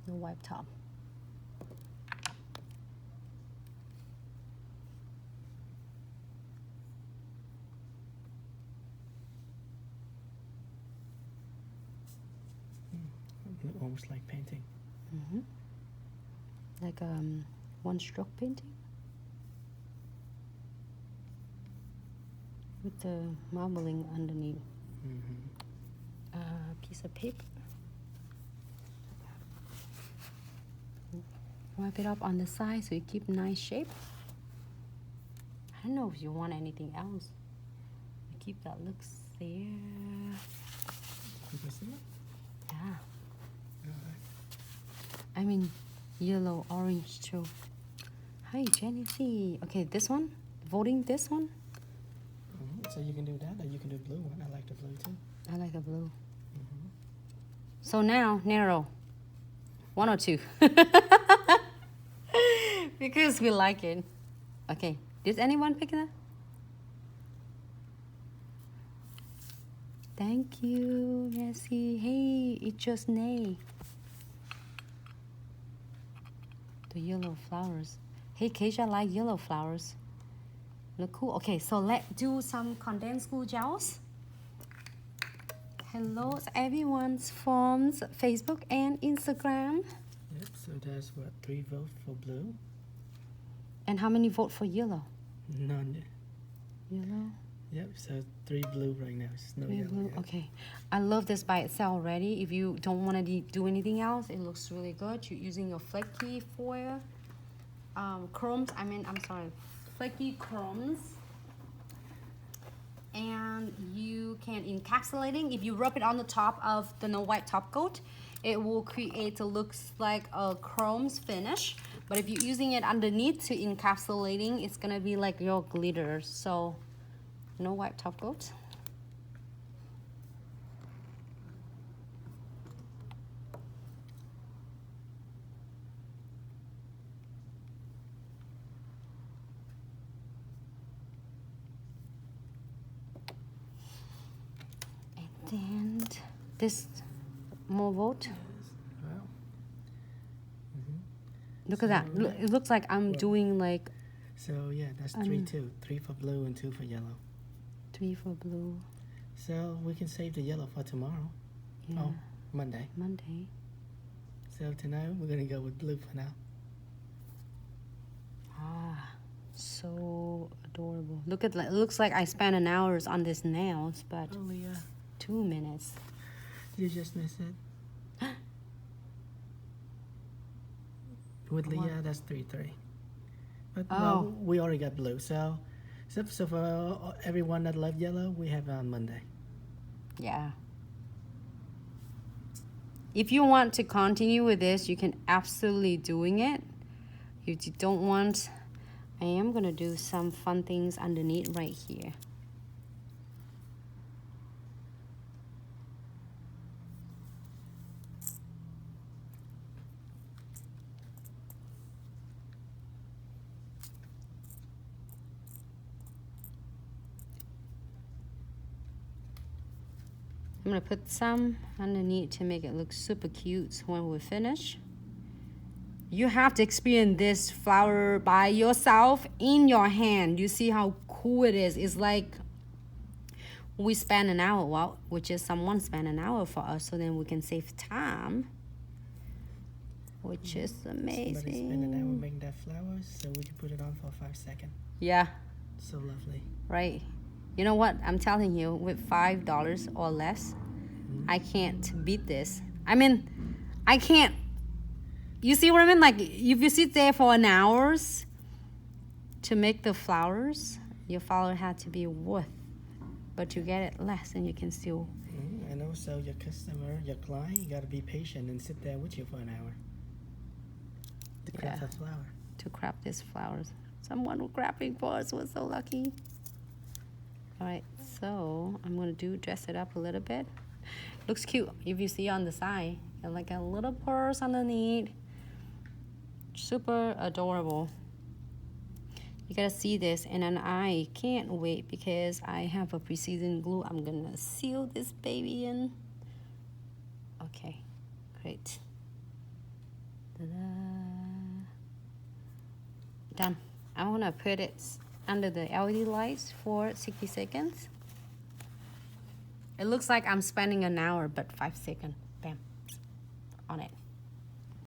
No wipe top. Almost like painting. Mm-hmm. Like one stroke painting with the marbling underneath. Piece of paper. Wipe it up on the side so you keep nice shape. I don't know if you want anything else. Keep that looks there. You can see it? Yeah. Alright. I mean, yellow, orange too. Hi, Jenny. Okay, this one. Voting this one. So you can do that, or you can do blue one. I like the blue too. I like the blue. So now, narrow. 1 or 2. Because we like it. Okay, did anyone pick that? Thank you, Nessie. Hey, it's just Nay. The yellow flowers. Hey, Keisha like yellow flowers. Look cool. Okay, so let's do some condensed glue gels. Hello, everyone's from Facebook and Instagram. Yep, so that's what, 3 votes for blue? And how many vote for yellow? None. Yellow? Yep, so 3 blue right now. It's no 3 yellow blue. yet. Okay. I love this by itself already. If you don't want to do anything else, it looks really good. You're using your flaky foil. Flaky chromes. And you can encapsulating. If you rub it on the top of the no wipe top coat, it will create a looks like a chrome's finish. But if you're using it underneath to encapsulating, it's gonna be like your glitter. So no wipe top coat. And this more vote. Wow. Look at that. It looks like I'm doing like So yeah, that's 3, 2. 3 for blue and 2 for yellow. 3 for blue. So we can save the yellow for tomorrow. Yeah. Oh, Monday. Monday. So tonight we're gonna go with blue for now. Ah, so adorable. Look at it looks like I spent an hour on this nails, but Oh yeah. 2 minutes. You just missed it. With Leah, that's 3, 3. But well, we already got blue, so for everyone that loved yellow, we have it on Monday. Yeah. If you want to continue with this, you can absolutely doing it. If you don't want, I am gonna do some fun things underneath right here. I'm gonna put some underneath to make it look super cute when we finish. You have to experience this flower by yourself in your hand. You see how cool it is. It's like we spend an hour, well, which is someone spent an hour for us, so then we can save time, which is amazing. Somebody spent an hour making that flowers, so we can put it on for 5 seconds. Yeah. So lovely. Right. You know what? I'm telling you, with $5 or less, I can't beat this. I mean, I can't. You see what I mean? Like, if you sit there for an hour to make the flowers, your flower had to be worth. But you get it less, and you can still. And also, your customer, your client, you gotta be patient and sit there with you for an hour to craft that flower. To craft these flowers. Someone was crafting for us was so lucky. All right, so I'm gonna dress it up a little bit. Looks cute if you see on the side, and like a little purse underneath. Super adorable. You gotta see this, and then I can't wait because I have a precision glue. I'm gonna seal this baby in. Okay, great. done. I'm gonna put it under the LED lights for 60 seconds. It looks like I'm spending an hour, but 5 seconds. Bam. On it.